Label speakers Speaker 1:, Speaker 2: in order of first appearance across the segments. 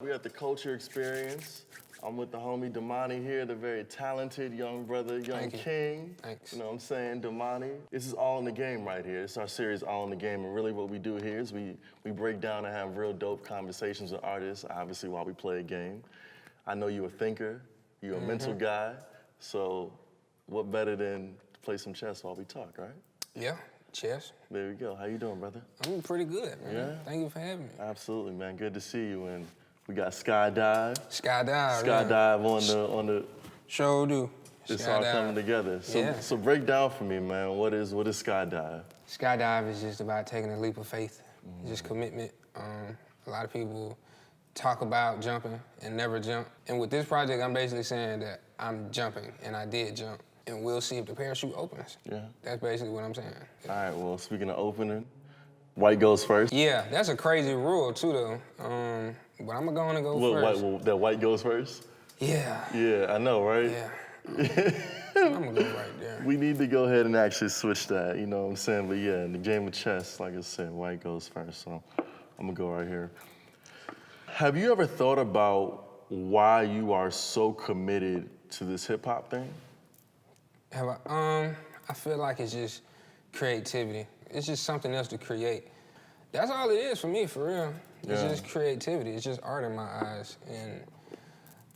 Speaker 1: We're at the Culture Experience. I'm with the homie Domani here, the very talented young brother, young king.
Speaker 2: Thanks.
Speaker 1: You know what I'm saying, Domani. This is All in the Game right here. It's our series, All in the Game, and really what we do here is we break down and have real dope conversations with artists, obviously while we play a game. I know you're a thinker, you're a mental guy, so what better than to play some chess while we talk, right?
Speaker 2: Yeah, chess.
Speaker 1: There we go. How you doing, brother?
Speaker 2: I'm pretty good, man.
Speaker 1: Yeah?
Speaker 2: Thank you for having me.
Speaker 1: Absolutely, man. Good to see you. And we got skydive.
Speaker 2: Skydive.
Speaker 1: Skydive on the.
Speaker 2: Sure do.
Speaker 1: It's all coming together. So break down for me, man. What is skydive?
Speaker 2: Skydive is just about taking a leap of faith, just commitment. A lot of people talk about jumping and never jump. And with this project, I'm basically saying that I'm jumping, and I did jump. And we'll see if the parachute opens. Yeah. That's basically what I'm saying.
Speaker 1: All right, well, speaking of opening, white goes first.
Speaker 2: Yeah, that's a crazy rule, too, though. But I'm gonna go first.
Speaker 1: That white goes first?
Speaker 2: Yeah.
Speaker 1: Yeah, I know, right?
Speaker 2: Yeah. I'm gonna go right there.
Speaker 1: We need to go ahead and actually switch that, you know what I'm saying? But yeah, in the game of chess, like I said, white goes first, so I'm gonna go right here. Have you ever thought about why you are so committed to this hip-hop thing?
Speaker 2: I feel like it's just creativity. It's just something else to create. That's all it is for me, for real. It's just creativity. It's just art in my eyes. And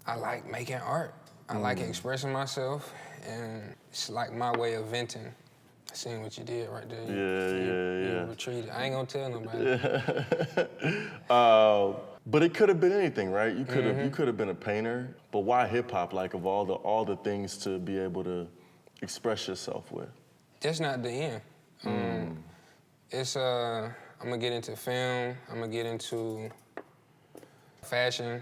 Speaker 2: I like making art. I like expressing myself, and it's like my way of venting. I seen what you did right there. You retreated. I ain't gonna tell nobody.
Speaker 1: But it could have been anything, right? You could have been a painter, but why hip hop? Like of all the things to be able to express yourself with.
Speaker 2: That's not the end. It's I'm gonna get into film. I'm gonna get into fashion,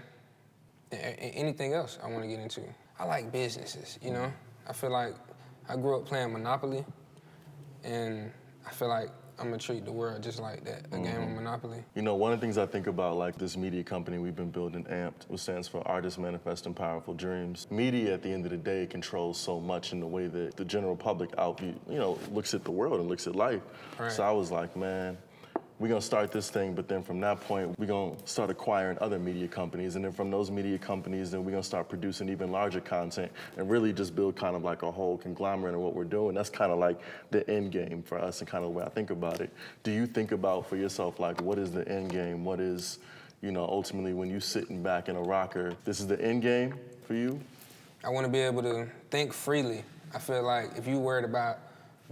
Speaker 2: and anything else I want to get into. I like businesses, you know. I feel like I grew up playing Monopoly, and I feel like I'm gonna treat the world just like that, a game of Monopoly. You
Speaker 1: know, one of the things I think about, like this media company we've been building, AMPD, which stands for Artists Manifesting Powerful Dreams. Media, at the end of the day, controls so much in the way that the general public looks at the world and looks at life. Right. So I was like, man, we're gonna start this thing, but then from that point, we're gonna start acquiring other media companies, and then from those media companies, then we're gonna start producing even larger content and really just build kind of like a whole conglomerate of what we're doing. That's kind of like the end game for us and kind of the way I think about it. Do you think about for yourself, like, what is the end game? What is, ultimately when you sitting back in a rocker, this is the end game for you?
Speaker 2: I wanna be able to think freely. I feel like if you worried about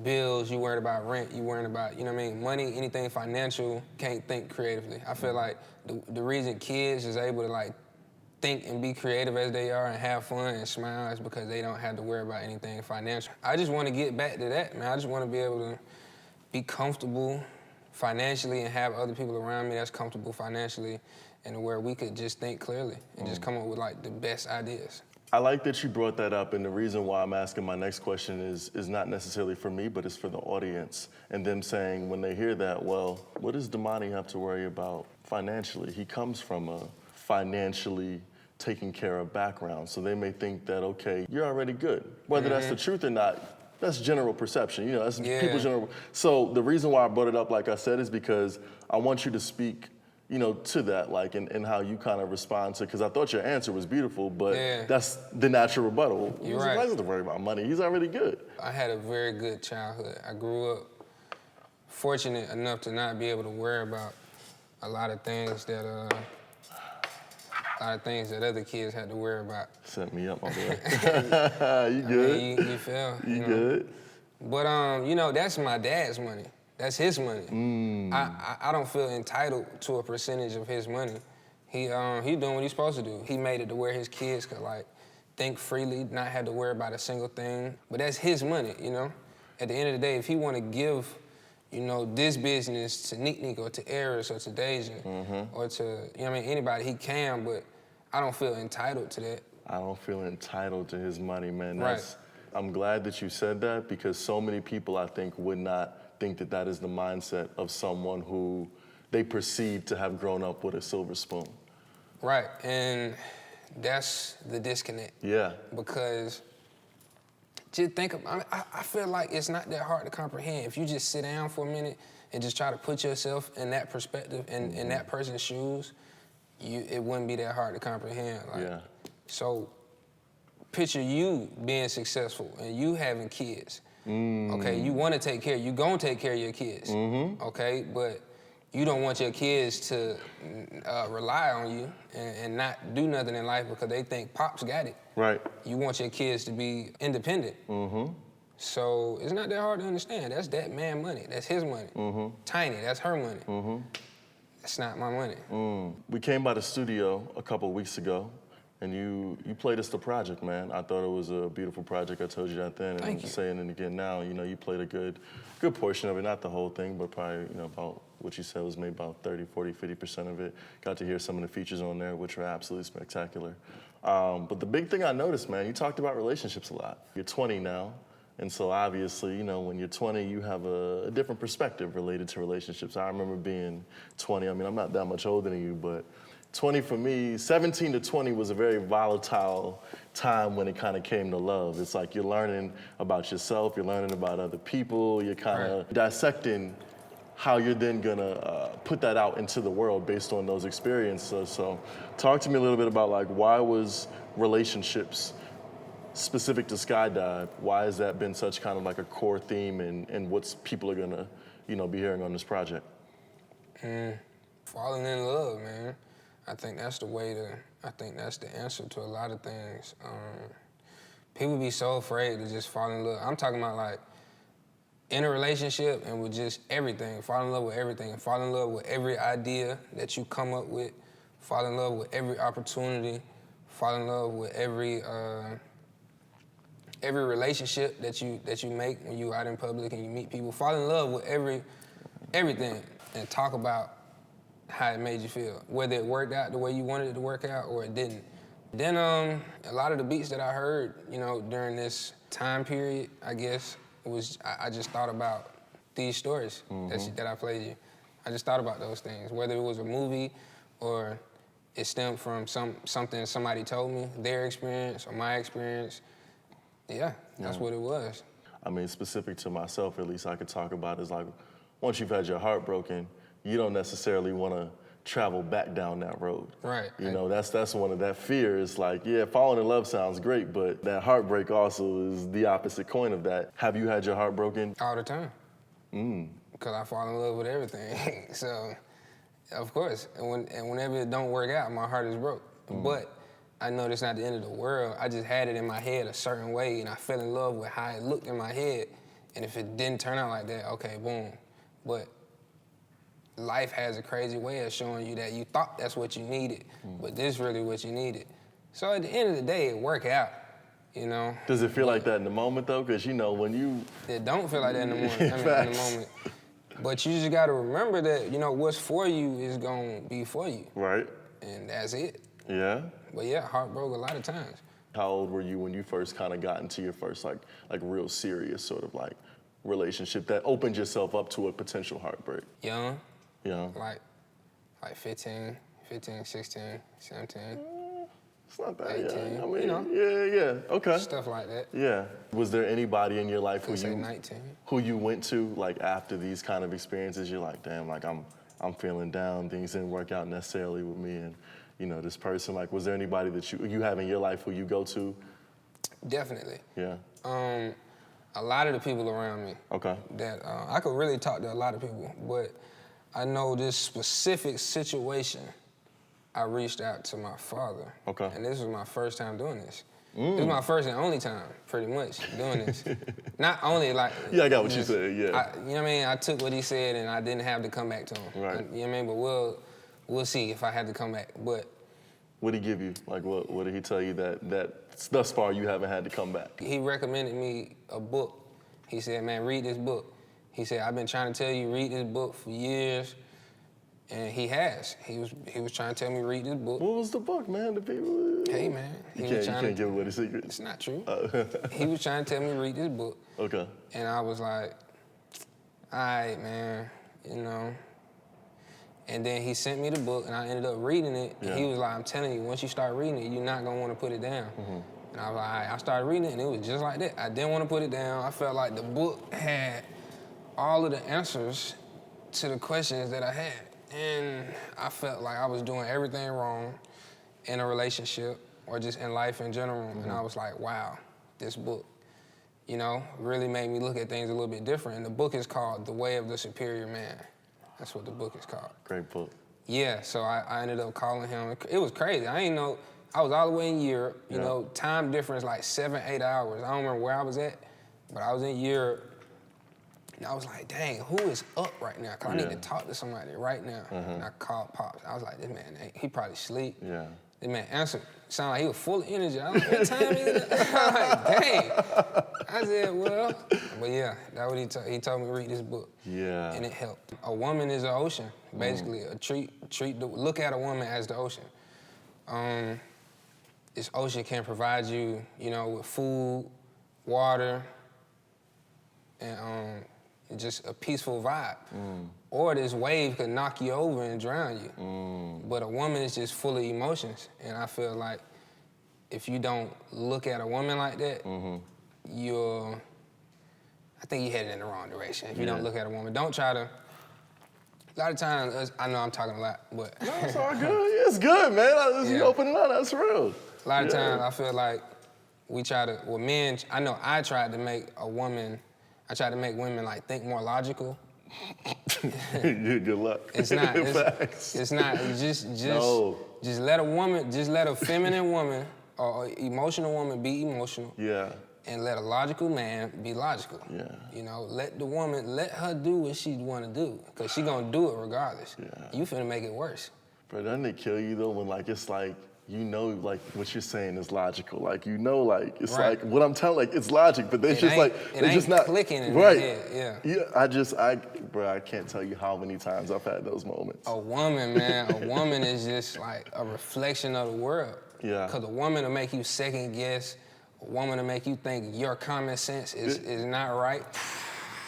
Speaker 2: bills, you worried about rent, you worried about, money, anything financial, can't think creatively. I feel like the reason kids is able to like think and be creative as they are and have fun and smile is because they don't have to worry about anything financial. I just want to get back to that, man. I just want to be able to be comfortable financially and have other people around me that's comfortable financially and where we could just think clearly and just come up with like the best ideas.
Speaker 1: I like that you brought that up, and the reason why I'm asking my next question is not necessarily for me, but it's for the audience, and them saying when they hear that, well, what does Domani have to worry about financially? He comes from a financially taken care of background, so they may think that, okay, you're already good. Whether that's the truth or not, that's general perception, that's people's general. So the reason why I brought it up, like I said, is because I want you to speak to that, like, and how you kind of respond to, because I thought your answer was beautiful, but that's the natural rebuttal.
Speaker 2: You're right.
Speaker 1: He doesn't worry about money. He's already good.
Speaker 2: I had a very good childhood. I grew up fortunate enough to not be able to worry about a lot of things that other kids had to worry about.
Speaker 1: Set me up, my boy. You good?
Speaker 2: You feel?
Speaker 1: You good?
Speaker 2: But that's my dad's money. That's his money. I don't feel entitled to a percentage of his money. He doing what he's supposed to do. He made it to where his kids could like think freely, not have to worry about a single thing. But that's his money, At the end of the day, if he want to give, this business to Nick or to Eris or to Deja or to, anybody, he can, but I don't feel entitled to that.
Speaker 1: I don't feel entitled to his money, man.
Speaker 2: Right.
Speaker 1: I'm glad that you said that, because so many people, I think, would not think that is the mindset of someone who they perceive to have grown up with a silver spoon.
Speaker 2: Right, and that's the disconnect.
Speaker 1: Yeah.
Speaker 2: Because just think about, I feel like it's not that hard to comprehend. If you just sit down for a minute and just try to put yourself in that perspective and in that person's shoes, it wouldn't be that hard to comprehend. Like,
Speaker 1: Yeah.
Speaker 2: So picture you being successful and you having kids. Okay, you want to take care, you gonna take care of your kids. Okay, but you don't want your kids to rely on you and not do nothing in life because they think Pop's got it.
Speaker 1: Right.
Speaker 2: You want your kids to be independent. So it's not that hard to understand. That's that man money. That's his money. Tiny, that's her money. That's not my money.
Speaker 1: We came by the studio a couple weeks ago, and you played us the project, man. I thought it was a beautiful project. I told you that then, and I'm saying it again now. You know, you played a good portion of it, not the whole thing, but probably, you know, about what you said was maybe about 30, 40, 50% of it. Got to hear some of the features on there, which were absolutely spectacular. But the big thing I noticed, man, you talked about relationships a lot. You're 20 now. And so obviously, you know, when you're 20, you have a different perspective related to relationships. I remember being 20. I mean, I'm not that much older than you, but 20 for me, 17 to 20 was a very volatile time when it kind of came to love. It's like you're learning about yourself, you're learning about other people, you're kind of dissecting how you're then gonna put that out into the world based on those experiences. So talk to me a little bit about like, why was relationships specific to skydive? Why has that been such kind of like a core theme and what's people are gonna, you know, be hearing on this project?
Speaker 2: Falling in love, man. I think that's the answer to a lot of things. People be so afraid to just fall in love. I'm talking about like in a relationship and with just everything. Fall in love with everything. Fall in love with every idea that you come up with. Fall in love with every opportunity. Fall in love with every relationship that you make when you out in public and you meet people. Fall in love with everything and talk about how it made you feel, whether it worked out the way you wanted it to work out or it didn't. Then a lot of the beats that I heard, you know, during this time period, I guess, was I just thought about these stories that I played you. I just thought about those things, whether it was a movie or it stemmed from something somebody told me, their experience or my experience. Yeah, that's what it was.
Speaker 1: I mean, specific to myself, at least I could talk about is like, once you've had your heart broken, you don't necessarily want to travel back down that road.
Speaker 2: Right.
Speaker 1: You know, that's one of that fear is like, yeah, falling in love sounds great, but that heartbreak also is the opposite coin of that. Have you had your heart broken?
Speaker 2: All the time. Because I fall in love with everything. So, of course, and whenever it don't work out, my heart is broke. But I know that's not the end of the world. I just had it in my head a certain way, and I fell in love with how it looked in my head. And if it didn't turn out like that, okay, boom. But life has a crazy way of showing you that you thought that's what you needed, but this is really what you needed. So at the end of the day, it worked out, you know.
Speaker 1: Does it feel like that in the moment, though? Because, you know, when you...
Speaker 2: It don't feel like that in the moment. In the moment. But you just got to remember that, you know, what's for you is going to be for you.
Speaker 1: Right.
Speaker 2: And that's it.
Speaker 1: Yeah?
Speaker 2: But yeah, heart broke a lot of times.
Speaker 1: How old were you when you first kind of got into your first, like real serious sort of, like, relationship that opened yourself up to a potential heartbreak?
Speaker 2: Young.
Speaker 1: Yeah.
Speaker 2: Like 15, 16, 17.
Speaker 1: It's not that
Speaker 2: 18,
Speaker 1: young. I mean,
Speaker 2: you know.
Speaker 1: Yeah, okay.
Speaker 2: Stuff like that.
Speaker 1: Yeah. Was there anybody in your life
Speaker 2: Say 19.
Speaker 1: who you went to, like, after these kind of experiences, you're like, damn, like, I'm feeling down, things didn't work out necessarily with me and, you know, this person, like, was there anybody that you have in your life who you go to?
Speaker 2: Definitely.
Speaker 1: Yeah.
Speaker 2: A lot of the people around me.
Speaker 1: Okay.
Speaker 2: That I could really talk to a lot of people, but I know this specific situation, I reached out to my father.
Speaker 1: Okay.
Speaker 2: And this was my first time doing this. This was my first and only time, pretty much, doing this. Not only like...
Speaker 1: Yeah, I got what you said, yeah.
Speaker 2: You know what I mean? I took what he said and I didn't have to come back to him.
Speaker 1: Right.
Speaker 2: You know what I mean? But we'll see if I had to come back, but...
Speaker 1: What did he give you? Like, what did he tell you that thus far you haven't had to come back?
Speaker 2: He recommended me a book. He said, man, read this book. He said, I've been trying to tell you, read this book for years. And he has. He was trying to tell me to read this book.
Speaker 1: What was the book, man? The people...
Speaker 2: Hey, man.
Speaker 1: You can't give away the secret.
Speaker 2: It's not true. He was trying to tell me to read this book.
Speaker 1: Okay.
Speaker 2: And I was like, all right, man, you know. And then he sent me the book, and I ended up reading it.
Speaker 1: Yeah.
Speaker 2: And he was like, I'm telling you, once you start reading it, you're not going to want to put it down. And I was like, all right. I started reading it, and it was just like that. I didn't want to put it down. I felt like the book had all of the answers to the questions that I had. and I felt like I was doing everything wrong in a relationship or just in life in general. And I was like, wow, this book, you know, really made me look at things a little bit different. And the book is called The Way of the Superior Man. That's what the book is called.
Speaker 1: Great book.
Speaker 2: Yeah, so I ended up calling him. It was crazy. I didn't know, I was all the way in Europe. You know, time difference like 7, 8 hours. I don't remember where I was at, but I was in Europe. And I was like, dang, who is up right now? Cause I need to talk to somebody right now. And I called Pops. I was like, this man, he probably sleep.
Speaker 1: Yeah.
Speaker 2: This man answered. Sounded like he was full of energy. I was like, what time is it? I was like, dang. I said, well, but yeah, that's what he told me to read this book.
Speaker 1: Yeah.
Speaker 2: And it helped. A woman is an ocean, basically. Look at a woman as the ocean. This ocean can provide you, you know, with food, water, and just a peaceful vibe. Or this wave could knock you over and drown you. But a woman is just full of emotions. And I feel like if you don't look at a woman like that, I think you're headed in the wrong direction. If you don't look at a woman, don't try to, a lot of times, I know I'm talking a lot, but.
Speaker 1: No, it's all good. It's good, man. You open it up, that's real.
Speaker 2: A lot of times I feel like we try to, well, men, I know I tried to make women like think more logical.
Speaker 1: Good luck.
Speaker 2: It's not. It's not. Just let a woman, just let a feminine woman or emotional woman be emotional. Yeah. And let a logical man be logical. Yeah. You know, let the woman, let her do what she want to do, because she gonna do it regardless. Yeah. You finna make it worse.
Speaker 1: But doesn't it kill you though when like it's like, you know, like what you're saying is logical. Like, you know, like it's like what I'm telling, like it's logic, but it's just like it's just not
Speaker 2: clicking in my head.
Speaker 1: Yeah. Bro, I can't tell you how many times I've had those moments.
Speaker 2: A woman, man, a woman is just like a reflection of the world. Yeah. Because a woman will make you second guess. A woman will make you think your common sense is not right.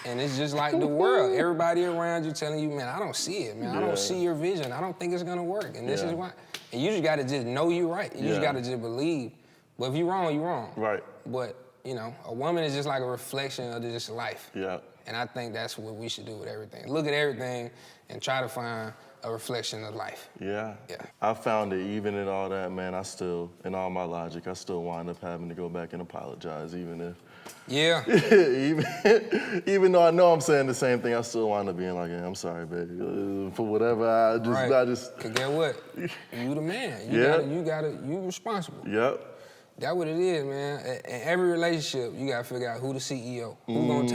Speaker 2: And it's just like the world. Everybody around you telling you, man, I don't see it, man. I don't see your vision. I don't think it's gonna work. And this is why. And you just gotta just know you're right. You just gotta just believe. But if you're wrong, you're wrong. Right. But, you know, a woman is just like a reflection of just life. Yeah. And I think that's what we should do with everything. Look at everything and try to find a reflection of life. Yeah. Yeah. I found that even in all that, man, in all my logic, I still wind up having to go back and apologize, even if. Yeah. even though I know I'm saying the same thing, I still wind up being like, yeah, I'm sorry, baby. For whatever I just. Cause get what? You the man. You responsible. Yep. That's what it is, man. In every relationship, you gotta figure out who the CEO. Who gonna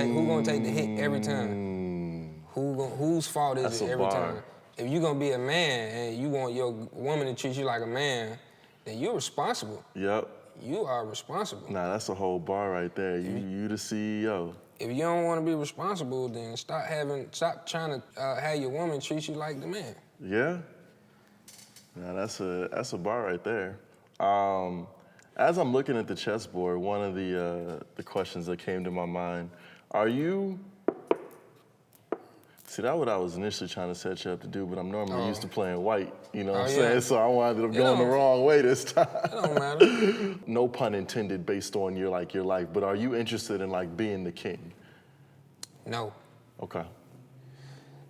Speaker 2: take the hit every time? Whose fault is it every time? If you're gonna be a man and you want your woman to treat you like a man, then you're responsible. Yep. You are responsible. Nah, that's a whole bar right there. You the CEO. If you don't want to be responsible, then stop trying to have your woman treat you like the man. Yeah. Nah, that's a bar right there. As I'm looking at the chessboard, one of the questions that came to my mind, see, that's what I was initially trying to set you up to do, but I'm normally used to playing white, you know what I'm saying? So I wound up going the wrong way this time. It don't matter. No pun intended based on your life, but are you interested in like being the king? No. Okay.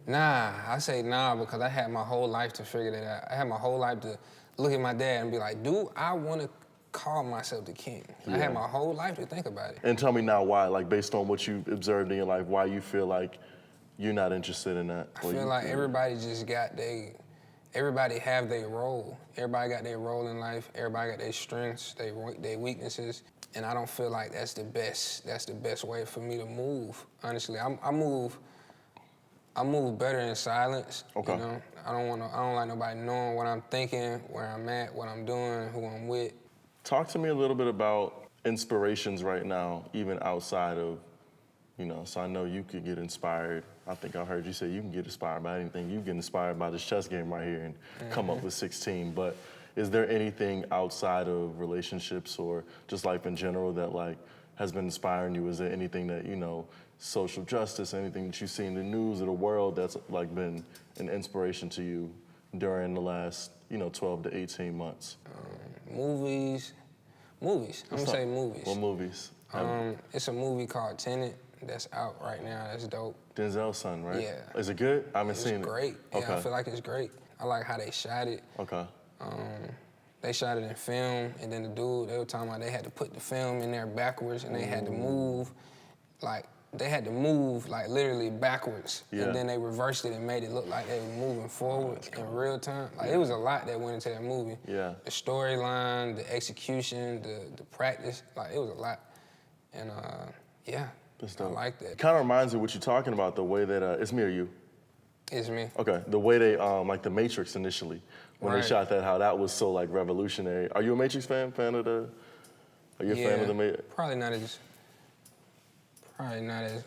Speaker 2: Nah, I say nah because I had my whole life to figure that out. I had my whole life to look at my dad and be like, do I want to call myself the king? I had my whole life to think about it. And tell me now why, like based on what you observed in your life, why you feel like you're not interested in that? I feel like everybody just everybody have their role. Everybody got their role in life. Everybody got their strengths, their weaknesses. And I don't feel like that's the best way for me to move. Honestly, I move better in silence. Okay. You know, I don't like nobody knowing what I'm thinking, where I'm at, what I'm doing, who I'm with. Talk to me a little bit about inspirations right now, even outside of, you know, so I know you could get inspired. I think I heard you say you can get inspired by anything. You get inspired by this chess game right here and come up with 16. But is there anything outside of relationships or just life in general that like has been inspiring you? Is there anything that, you know, social justice, anything that you see in the news of the world that's like been an inspiration to you during the last, you know, 12 to 18 months? Movies. I'm gonna say movies. What movies? It's a movie called Tenet that's out right now. That's dope.
Speaker 1: Denzel's son, right?
Speaker 2: Yeah.
Speaker 1: Is it good? I haven't seen it.
Speaker 2: It's great. Yeah,
Speaker 1: Okay.
Speaker 2: I feel like it's great. I like how they shot it.
Speaker 1: Okay.
Speaker 2: They shot it in film, and then they were talking about they had to put the film in there backwards, and they had to move, like literally backwards.
Speaker 1: Yeah.
Speaker 2: And then they reversed it and made it look like they were moving forward in real time. Like, it was a lot that went into that movie.
Speaker 1: Yeah.
Speaker 2: The storyline, the execution, the practice, like, it was a lot. And yeah, I like that.
Speaker 1: It kind of reminds me of what you're talking about, the way that, it's me or you?
Speaker 2: It's me.
Speaker 1: Okay, the way they, like the Matrix initially, when
Speaker 2: Right.
Speaker 1: they shot that, how that was so like revolutionary. Are you a Matrix fan? Are you a fan of the Matrix?
Speaker 2: Probably not as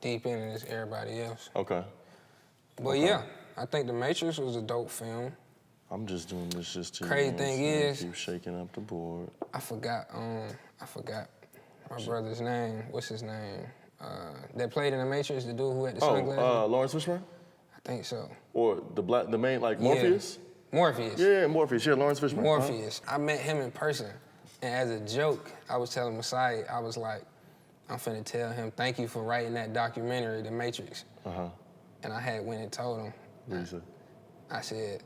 Speaker 2: deep in it as everybody else.
Speaker 1: Okay.
Speaker 2: But yeah, I think The Matrix was a dope film.
Speaker 1: I'm just doing this just to
Speaker 2: Crazy thing is,
Speaker 1: keep shaking up the board.
Speaker 2: I forgot my brother's name. What's his name? That played in The Matrix, the dude who had the sunglasses.
Speaker 1: Lawrence Fishburne?
Speaker 2: I think so.
Speaker 1: Or the main, like Morpheus?
Speaker 2: Yeah. Morpheus.
Speaker 1: Yeah, Morpheus. Yeah, Lawrence Fishburne.
Speaker 2: Morpheus. I met him in person, and as a joke, I was telling Masai, I was like, I'm finna tell him, thank you for writing that documentary, The Matrix. And I went and told him.
Speaker 1: What did you say?
Speaker 2: I said,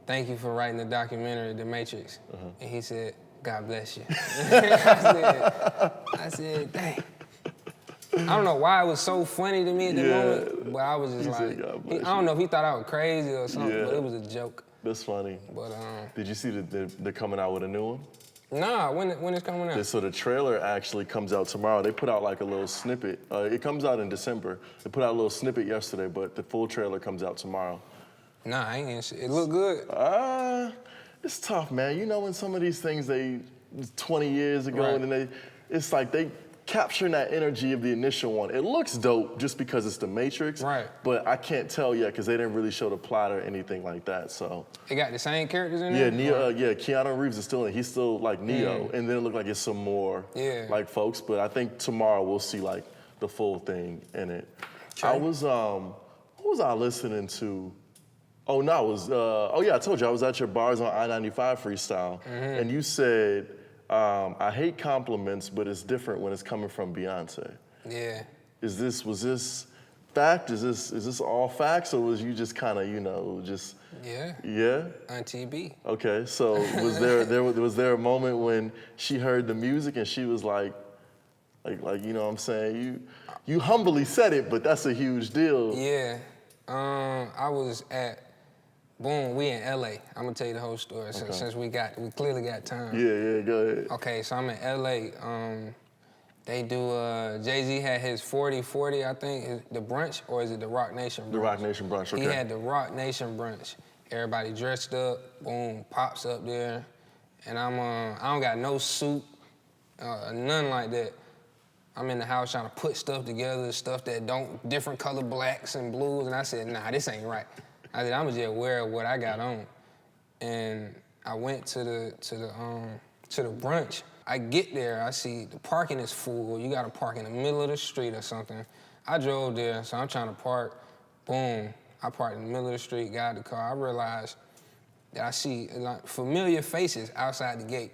Speaker 2: thank you for writing the documentary, The Matrix. And he said, God bless you. I said, dang. I don't know why it was so funny to me at the moment, but I was just like, I don't know if he thought I was crazy or something, but it was a joke.
Speaker 1: That's funny.
Speaker 2: But
Speaker 1: did you see that they're coming out with a new one?
Speaker 2: Nah, when it's coming out?
Speaker 1: So the trailer actually comes out tomorrow. They put out like a little snippet. It comes out in December. They put out a little snippet yesterday, but the full trailer comes out tomorrow.
Speaker 2: Nah, I ain't see it. It look good.
Speaker 1: It's tough, man. You know, when some of these things 20 years ago,
Speaker 2: Right.
Speaker 1: and then it's like they capturing that energy of the initial one. It looks dope just because it's the Matrix.
Speaker 2: Right.
Speaker 1: But I can't tell yet because they didn't really show the plot or anything like that. So.
Speaker 2: It got the same characters in
Speaker 1: Yeah,
Speaker 2: there?
Speaker 1: Keanu Reeves is still in it. He's still like Neo, and then it looked like it's some more like folks. But I think tomorrow we'll see like the full thing in it.
Speaker 2: Okay.
Speaker 1: I was what was I listening to? Oh no, it was I told you I was at your Bars on I-95 freestyle, and you said I hate compliments, but it's different when it's coming from Beyonce.
Speaker 2: Yeah.
Speaker 1: Was this fact? Is this all facts, or was you just kind of just? Yeah.
Speaker 2: Auntie B.
Speaker 1: Okay, so was there a moment when she heard the music and she was like you know what I'm saying? You humbly said it, but that's a huge deal.
Speaker 2: Yeah. I was at we in LA. I'm gonna tell you the whole story since we clearly got time.
Speaker 1: Yeah, go ahead.
Speaker 2: Okay, so I'm in LA. They do Jay-Z had his 40-40, I think, is the brunch, or is it the Rock Nation brunch?
Speaker 1: The Rock Nation brunch, okay.
Speaker 2: He had the Rock Nation brunch. Everybody dressed up, boom, Pop's up there. And I don't got no suit, none like that. I'm in the house trying to put stuff together, stuff that different color blacks and blues, and I said, nah, this ain't right. I said, I'm just aware of what I got on. And I went to the brunch. I get there, I see the parking is full. You gotta park in the middle of the street or something. I drove there, so I'm trying to park. Boom, I parked in the middle of the street, got out the car. I realized that I see like familiar faces outside the gate.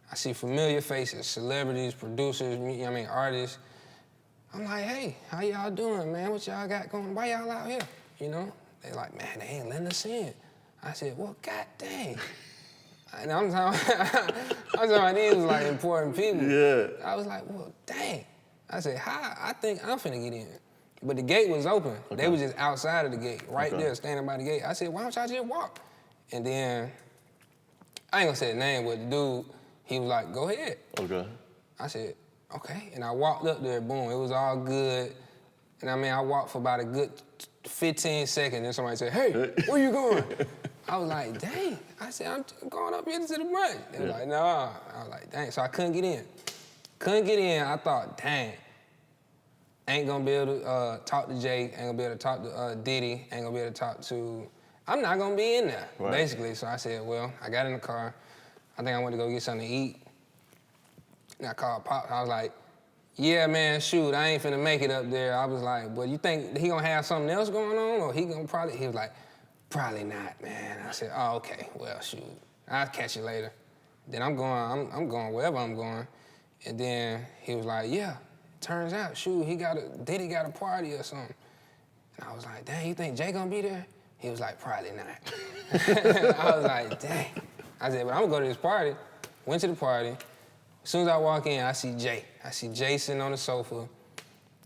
Speaker 2: I see familiar faces, celebrities, producers, artists. I'm like, hey, how y'all doing, man? What y'all got going? Why y'all out here? You know? They like, man, they ain't letting us in. I said, well, god dang. And I'm talking about these like important people.
Speaker 1: Yeah.
Speaker 2: I was like, well, dang. I said, how? I think I'm finna get in. But the gate was open. Okay. They was just outside of the gate, right there, standing by the gate. I said, why don't y'all just walk? And then, I ain't gonna say the name, but the dude, he was like, go ahead.
Speaker 1: Okay.
Speaker 2: I said, okay. And I walked up there, boom, it was all good. And I walked for about a good 15 seconds, and somebody said, hey, where you going? I was like, dang. I said, I'm going up here to the brunch. They was like, nah. I was like, dang. So I couldn't get in. I thought, dang. Ain't gonna be able to talk to Jay, ain't gonna be able to talk to Diddy, ain't gonna be able to talk to, I'm not gonna be in there, basically. So I said, well, I got in the car. I think I went to go get something to eat. And I called Pop. I was like, yeah, man, shoot, I ain't finna make it up there. I was like, well, you think he gonna have something else going on, or he was like, probably not, man. I said, oh, okay, well, shoot, I'll catch you later. Then I'm going wherever I'm going. And then he was like, yeah, turns out, shoot, Diddy got a party or something. And I was like, dang, you think Jay gonna be there? He was like, probably not. I was like, dang. I said, but I'm gonna go to this party. Went to the party. As soon as I walk in, I see Jay. I see Jay sitting on the sofa,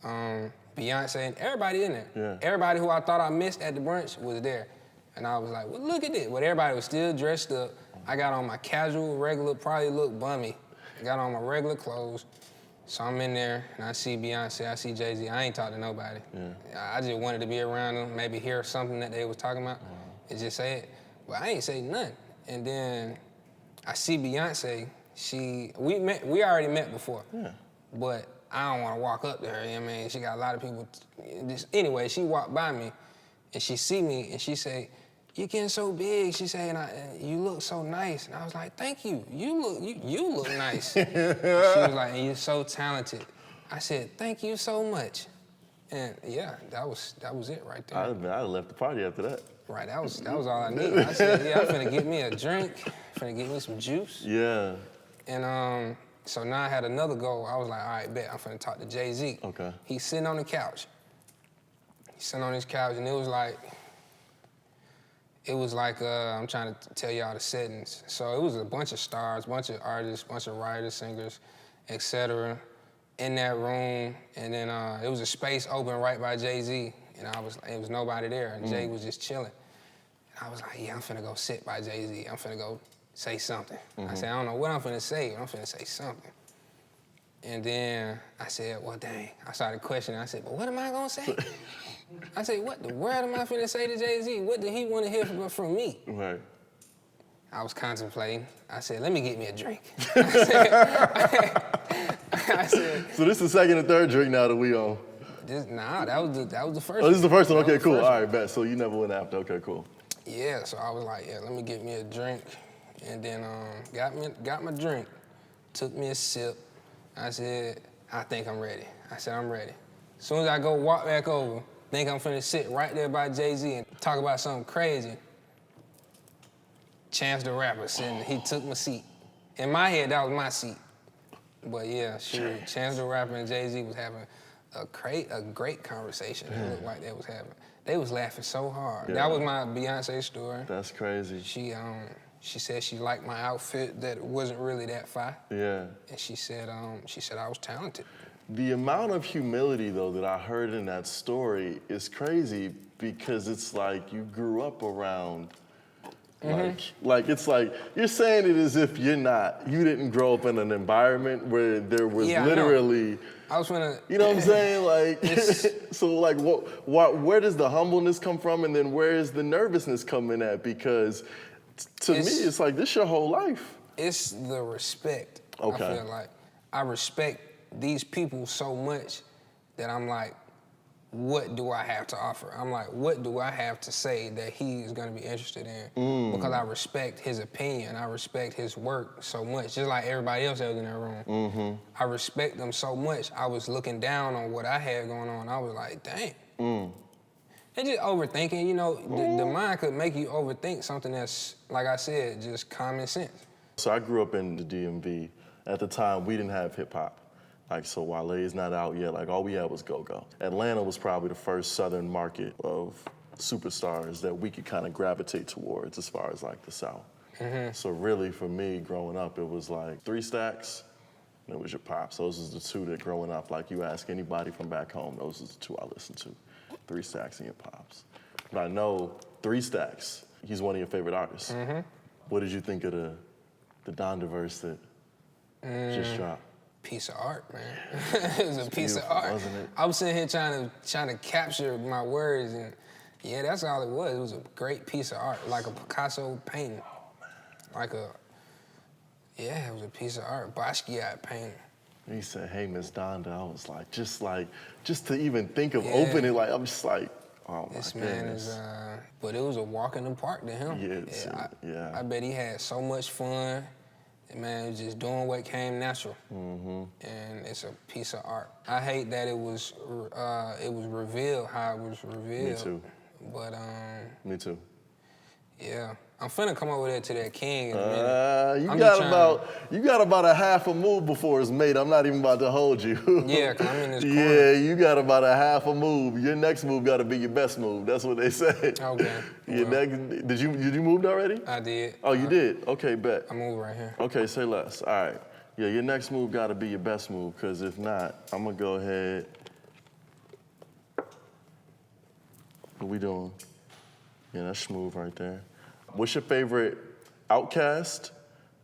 Speaker 2: Beyonce, and everybody in there.
Speaker 1: Yeah.
Speaker 2: Everybody who I thought I missed at the brunch was there. And I was like, well, look at this. But everybody was still dressed up. I got on my casual, regular, probably look bummy. I got on my regular clothes. So I'm in there, and I see Beyonce, I see Jay-Z. I ain't talk to nobody. Yeah. I just wanted to be around them, maybe hear something that they was talking about, and just say it. But I ain't say nothing. And then I see Beyonce. We already met before. Yeah. But I don't want to walk up to her. You know what I mean? She got a lot of people. Anyway, she walked by me, and she see me, and she say, "You're getting so big." She said, "You look so nice." And I was like, "Thank you. You look nice." She was like, "And you're so talented." I said, "Thank you so much." And yeah, that was it right there.
Speaker 1: I left the party after that.
Speaker 2: Right, that was all I needed. I said, "Yeah, I'm finna get me a drink. Finna get me some juice."
Speaker 1: Yeah.
Speaker 2: And so now I had another goal. I was like, "All right, bet I'm finna talk to Jay-Z."
Speaker 1: Okay.
Speaker 2: He's sitting on the couch. He's sitting on his couch, and it was like, I'm trying to tell y'all the settings. So it was a bunch of stars, bunch of artists, bunch of writers, singers, etc. in that room. And then it was a space open right by Jay-Z. And it was nobody there. And Jay was just chilling. And I was like, yeah, I'm finna go sit by Jay-Z. I'm finna go say something. I said, I don't know what I'm finna say, but I'm finna say something. And then I said, well, dang. I started questioning. I said, but what am I gonna say? I said, what the world am I finna say to Jay-Z? What did he want to hear from me?
Speaker 1: Right.
Speaker 2: I was contemplating. I said, let me get me a drink. I said,
Speaker 1: so this is the second and third drink now that we on?
Speaker 2: That was the first one.
Speaker 1: Oh, this is the first one? Okay, cool. All right, bet. So you never went after. Okay, cool.
Speaker 2: Yeah, so I was like, yeah, let me get me a drink. And then got my drink, took me a sip. I said, I think I'm ready. I said, I'm ready. As soon as I go walk back over, think I'm finna sit right there by Jay-Z and talk about something crazy. Chance the Rapper sitting, he took my seat. In my head, that was my seat. But yeah, shoot, Chance the Rapper and Jay-Z was having a great conversation. It looked like they was having. They was laughing so hard. Yeah. That was my Beyonce story.
Speaker 1: That's crazy.
Speaker 2: She said she liked my outfit, that it wasn't really that fire.
Speaker 1: Yeah.
Speaker 2: And she said I was talented.
Speaker 1: The amount of humility, though, that I heard in that story is crazy because it's like you grew up around, like it's like, you're saying it as if you didn't grow up in an environment where there was literally,
Speaker 2: I was gonna,
Speaker 1: you know what I'm saying? Like, so like, where does the humbleness come from, and then where is the nervousness coming at? Because to me, it's like, this your whole life.
Speaker 2: It's the respect.
Speaker 1: Okay.
Speaker 2: I feel like I respect these people so much that I'm like, what do I have to offer? I'm like, what do I have to say that he is gonna be interested in? Because I respect his opinion, I respect his work so much, just like everybody else that was in that room. I respect them so much, I was looking down on what I had going on. I was like, dang. And just overthinking, you know, the mind could make you overthink something that's, like I said, just common sense.
Speaker 1: So I grew up in the DMV. At the time, we didn't have hip hop. Like, so Wale's not out yet. Like, all we had was go-go. Atlanta was probably the first southern market of superstars that we could kind of gravitate towards as far as like the South. So really, for me, growing up, it was like 3 Stacks, and it was your Pops. Those was the two that growing up, like you ask anybody from back home, those are the two I listened to. 3 Stacks and your Pops. But I know 3 Stacks, he's one of your favorite artists. What did you think of the Donda verse that just dropped?
Speaker 2: Piece of art, man. It was a piece of art.
Speaker 1: Wasn't it?
Speaker 2: I was sitting here trying to capture my words, and yeah, that's all it was. It was a great piece of art, like a Picasso painting. It was a piece of art, Basquiat painting.
Speaker 1: He said, hey, Miss Donda. I was like, just to even think of opening, like, I'm just like, oh my goodness.
Speaker 2: This man is, but it was a walk in the park to him.
Speaker 1: Yeah.
Speaker 2: I bet he had so much fun. Man, it was just doing what came natural, and it's a piece of art. I hate that it was revealed how it was revealed.
Speaker 1: Me too.
Speaker 2: But
Speaker 1: me too.
Speaker 2: Yeah. I'm finna come over there to that king in a minute.
Speaker 1: You got about a half a move before it's made. I'm not even about to hold you.
Speaker 2: Yeah, because I'm in this corner.
Speaker 1: Yeah, you got about a half a move. Your next move got to be your best move. That's what they say.
Speaker 2: Okay.
Speaker 1: Your next, did you move already?
Speaker 2: I did.
Speaker 1: Oh, you did? Okay, bet.
Speaker 2: I moved right here.
Speaker 1: Okay, say less. All right. Yeah, your next move got to be your best move, because if not, I'm going to go ahead. What we doing? Yeah, that's smooth right there. What's your favorite outcast?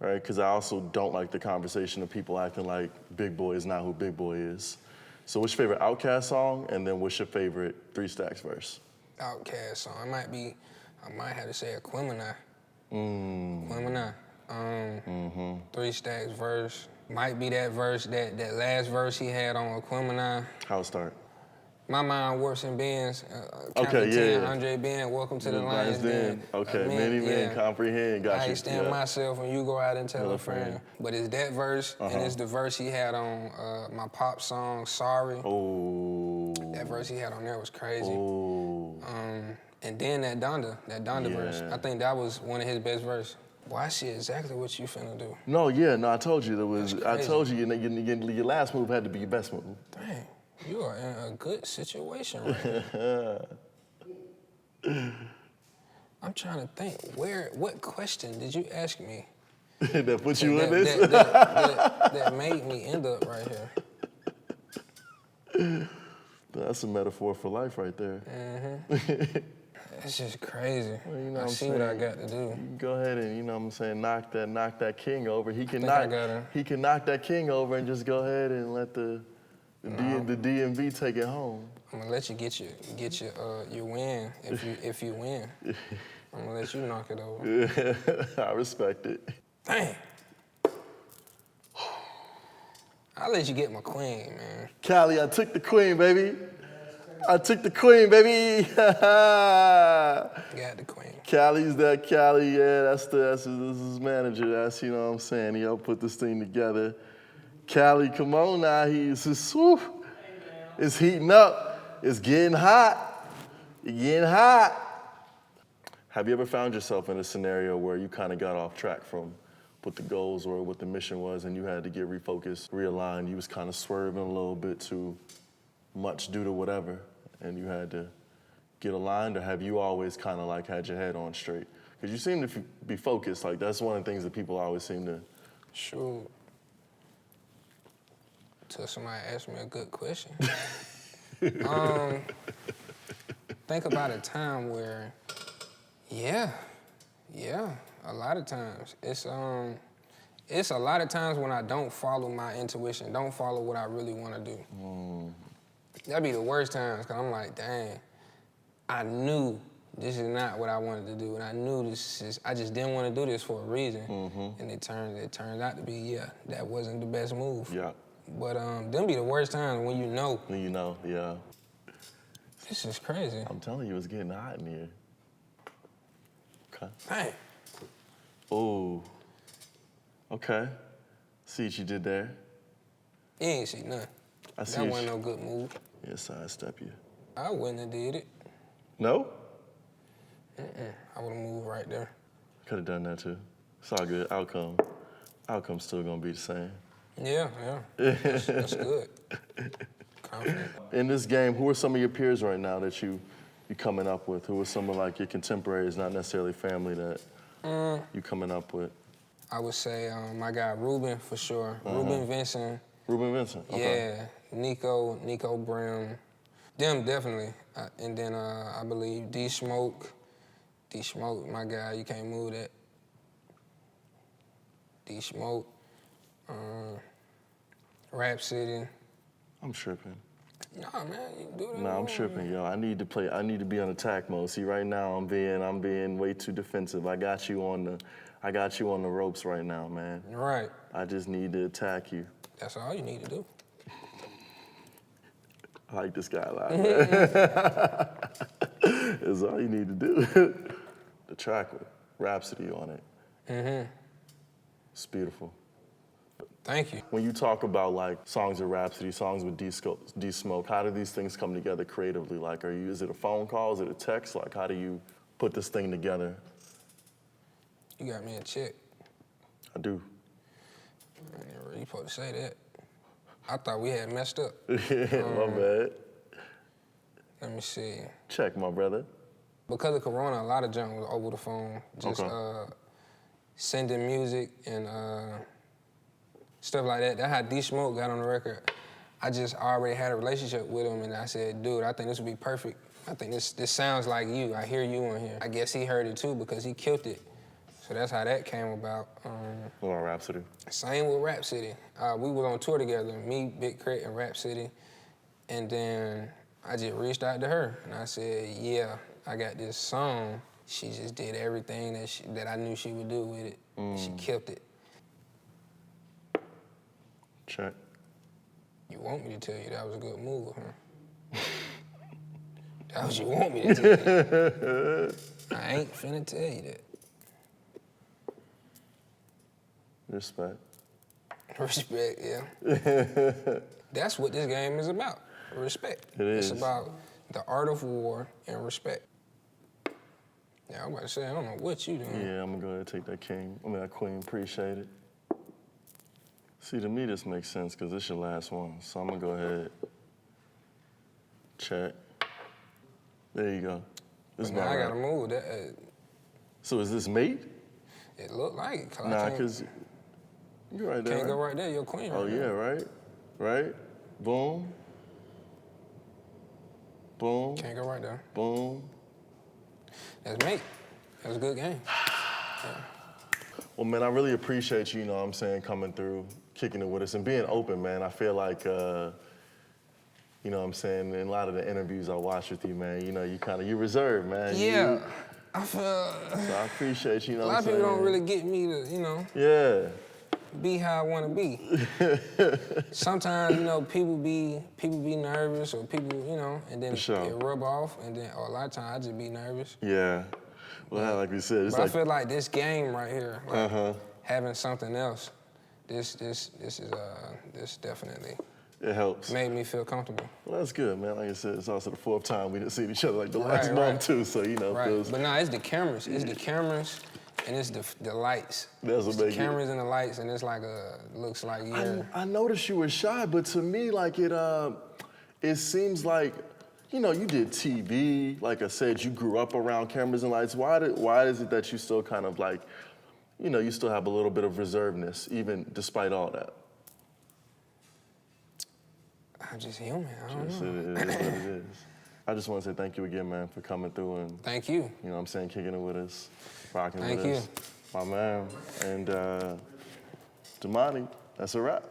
Speaker 1: Right, because I also don't like the conversation of people acting like Big Boy is not who Big Boy is. So what's your favorite Outkast song, and then what's your favorite 3 Stacks verse?
Speaker 2: Outkast song, I might have to say Aquemini. Aquemini. 3 Stacks verse, might be that verse, that last verse he had on Aquemini.
Speaker 1: How it start?
Speaker 2: My mind works in Benz.
Speaker 1: Okay, yeah.
Speaker 2: 10, Andre Ben, welcome to the Lions Den.
Speaker 1: Okay, many men comprehend, got you.
Speaker 2: I extend myself when you go out and tell a friend. But it's that verse, and it's the verse he had on my pop song, Sorry.
Speaker 1: Oh.
Speaker 2: That verse he had on there was crazy.
Speaker 1: Oh.
Speaker 2: And then that Donda verse. I think that was one of his best verses. Well, I see exactly what you finna do.
Speaker 1: No, I told you I told you your last move had to be your best move.
Speaker 2: Dang. You are in a good situation right now. I'm trying to think, what question did you ask me?
Speaker 1: That put you in this?
Speaker 2: That made me end up right here.
Speaker 1: That's a metaphor for life right there.
Speaker 2: It's just crazy.
Speaker 1: Well,
Speaker 2: I see what I got to do.
Speaker 1: You can go ahead and, knock that king over. He can knock that king over and just go ahead and let the DMV take it home.
Speaker 2: I'm gonna let you get your win if you win. I'm gonna let you knock it over.
Speaker 1: I respect it.
Speaker 2: Dang. I'll let you get my queen, man.
Speaker 1: Cali, I took the queen, baby. I took the queen, baby.
Speaker 2: Got the queen.
Speaker 1: Cali's that Cali, yeah, that's his manager. That's, you know what I'm saying, he helped put this thing together. Cali, come on now, it's heating up. It's getting hot. It's getting hot. Have you ever found yourself in a scenario where you kind of got off track from what the goals or what the mission was, and you had to get refocused, realigned? You was kind of swerving a little bit too much due to whatever, and you had to get aligned, or have you always kind of like had your head on straight? Because you seem to be focused. Like, that's one of the things that people always seem to.
Speaker 2: Sure. Until somebody asked me a good question. Think about a time where, yeah, a lot of times. It's a lot of times when I don't follow my intuition, don't follow what I really want to do. That'd be the worst times, because I'm like, dang, I knew this is not what I wanted to do, and I knew I just didn't want to do this for a reason. And it turned out to be, that wasn't the best move.
Speaker 1: Yeah.
Speaker 2: But them be the worst times when you know.
Speaker 1: When you know, yeah.
Speaker 2: This is crazy.
Speaker 1: I'm telling you, it's getting hot in here. Okay.
Speaker 2: Dang.
Speaker 1: Oh. Okay. See what you did there?
Speaker 2: You ain't see nothing.
Speaker 1: I see.
Speaker 2: That wasn't no good move.
Speaker 1: Yeah, sidestep you.
Speaker 2: I wouldn't have did it.
Speaker 1: No?
Speaker 2: I would have moved right there.
Speaker 1: Could have done that too. It's all good. Outcome's still gonna be the same.
Speaker 2: Yeah. That's good. Confident.
Speaker 1: In this game, who are some of your peers right now that you coming up with? Who are some of like your contemporaries, not necessarily family, that you coming up with?
Speaker 2: I would say my guy Ruben for sure. Ruben Vincent.
Speaker 1: Ruben Vincent. Okay.
Speaker 2: Yeah. Nico Brim. Them definitely. And then I believe D Smoke. D Smoke, my guy, you can't move that. D Smoke. Rap City.
Speaker 1: I'm tripping.
Speaker 2: Nah, man, you can do that.
Speaker 1: Nah, I'm tripping, yo. I need to be on attack mode. See, right now I'm being way too defensive. I got you on the ropes right now, man.
Speaker 2: Right.
Speaker 1: I just need to attack you.
Speaker 2: That's all you need to do.
Speaker 1: I like this guy a lot, man. That's all you need to do. The track with Rhapsody on it. It's beautiful.
Speaker 2: Thank you.
Speaker 1: When you talk about like songs with Rhapsody, songs with D Smoke, how do these things come together creatively? Like, is it a phone call? Is it a text? Like, how do you put this thing together?
Speaker 2: You got me a check.
Speaker 1: I do.
Speaker 2: You supposed to say that. I thought we had messed up.
Speaker 1: My bad.
Speaker 2: Let me see.
Speaker 1: Check, my brother.
Speaker 2: Because of Corona, a lot of junk was over the phone. Just sending music and stuff like that. That's how D-Smoke got on the record. I just already had a relationship with him, and I said, dude, I think this would be perfect. I think this sounds like you. I hear you on here. I guess he heard it too because he killed it. So that's how that came about.
Speaker 1: What about Rhapsody?
Speaker 2: Same with Rhapsody. We were on tour together, me, Big Crit, and Rhapsody. And then I just reached out to her, and I said, yeah, I got this song. She just did everything that I knew she would do with it. She killed it.
Speaker 1: Check.
Speaker 2: You want me to tell you that was a good move, huh? That was you want me to tell you. I ain't finna tell you that.
Speaker 1: Respect.
Speaker 2: Respect, yeah. That's what this game is about, respect.
Speaker 1: It is.
Speaker 2: It's about the art of war and respect. Yeah, I'm about to say, I don't know what you doing.
Speaker 1: Yeah, I'm gonna go ahead and take that king. That queen, appreciate it. See, to me, this makes sense because this is your last one. So I'm gonna go ahead, check. There you go. This is
Speaker 2: Now
Speaker 1: about
Speaker 2: I
Speaker 1: right.
Speaker 2: gotta move that.
Speaker 1: So is this mate?
Speaker 2: It looked like it.
Speaker 1: Nah, because you're right there.
Speaker 2: Can't go
Speaker 1: right?
Speaker 2: right there, you're queen right
Speaker 1: Oh, yeah, right? Right? Boom. Boom.
Speaker 2: Can't go right there.
Speaker 1: Boom.
Speaker 2: That's mate. That was a good game. Yeah.
Speaker 1: Well, man, I really appreciate you, you know what I'm saying, coming through, kicking it with us, and being open, man. I feel like, you know what I'm saying, in a lot of the interviews I watch with you, man, you know, you reserved, man.
Speaker 2: Yeah, I feel...
Speaker 1: So I appreciate you, you know
Speaker 2: what I'm saying? A lot of people don't really get me to, you know...
Speaker 1: Yeah.
Speaker 2: Be how I want to be. Sometimes, you know, people be nervous or people, you know, and then it rub off, and then or a lot of times I just be nervous.
Speaker 1: Yeah. Well, like we said, it's
Speaker 2: but
Speaker 1: like...
Speaker 2: I feel like this game right here, like having something else, this definitely...
Speaker 1: It helps.
Speaker 2: Made me feel comfortable.
Speaker 1: Well, that's good, man. Like I said, it's also the 4th time we didn't see each other like the last month, too, so, you know, feels...
Speaker 2: But no, it's the cameras. It's the cameras. And it's the lights.
Speaker 1: That's what makes
Speaker 2: the cameras and the lights, and it's like looks like you're...
Speaker 1: I noticed you were shy, but to me, like it seems like, you know, you did TV. Like I said, you grew up around cameras and lights. Why is it that you still kind of like, you know, you still have a little bit of reservedness, even despite all that?
Speaker 2: I'm just human. I don't know.
Speaker 1: It is what it is. I just want to say thank you again, man, for coming through and...
Speaker 2: Thank you.
Speaker 1: You know what I'm saying, kicking it with us, rocking
Speaker 2: Thank
Speaker 1: with us. My man. And Domani, that's a wrap.